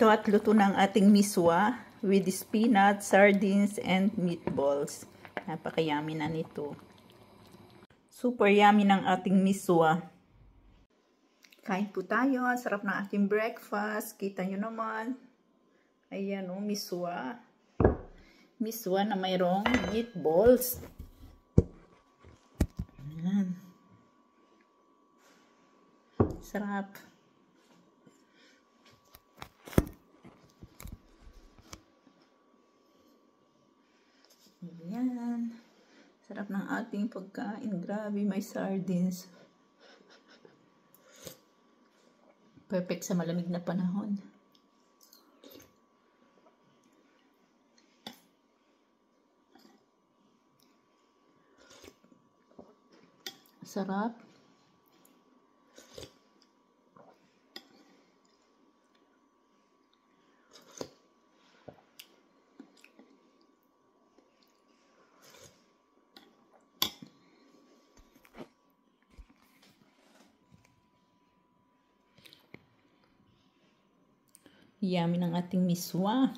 Ito at luto ng ating miswa with spinach, sardines, and meatballs. Napaka-yummy na nito. Super yummy ng ating miswa. Kain po tayo. Sarap ng ating breakfast. Kita nyo naman. Ayan o, miswa. Miswa na mayroong meatballs. Ayan. Sarap. Ayan. Sarap ng ating pagkain. Grabe, may sardines. Perfect sa malamig na panahon. Sarap. Yummy ng ating miswa.